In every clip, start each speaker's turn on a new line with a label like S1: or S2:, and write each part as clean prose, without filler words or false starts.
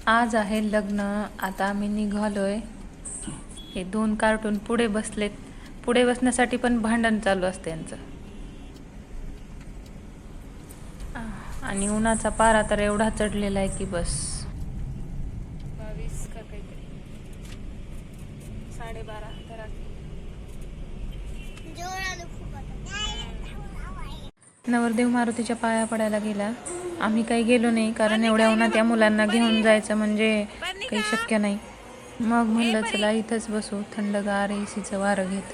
S1: आज आहे लग्न. आता आम्ही निघालोय. हे 2 कार्टून पुढे बसलेत. पुढे बसण्यासाठी पण भांडण चालू असते यांचं. आणि उन्हाचा पारा तर एवढा चढलेला आहे की बस. 22 का काहीतरी 12:30 तर नवरदेव मारुतीच्या पाया पडायला गेला. आम्ही काही गेलो नाही, कारण एवढ्या उन्हात या मुलांना घेऊन जायचं म्हणजे काही शक्य नाही. मग म्हणलं चला इथंच बसू, थंडगार एसीचं वारं घेत.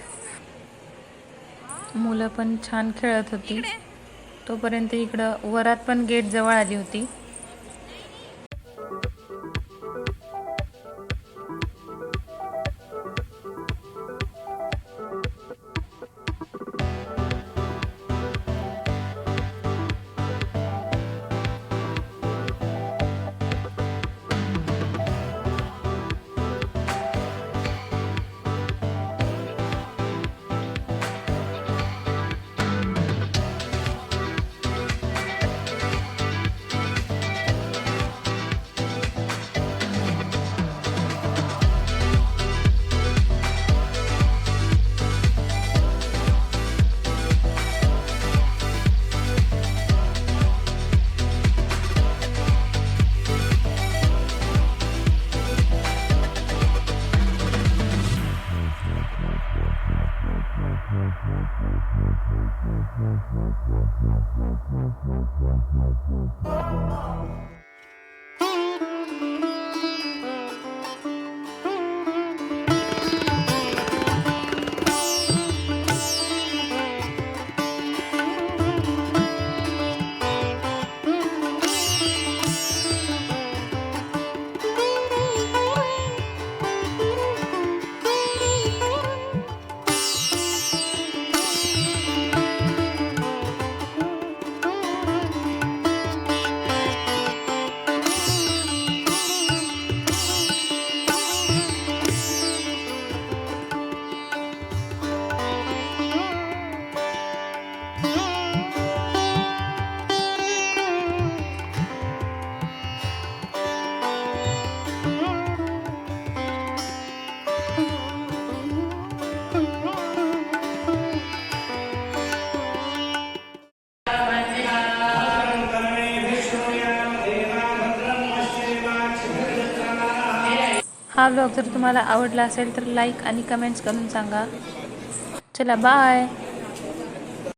S1: मुलं पण छान खेळत होती. तोपर्यंत इकडं वरात पण गेट जवळ आली होती. हा व्लॉग जर तुम्हाला आवडला असेल तर लाईक आणि कमेंट्स करून सांगा. चला बाय.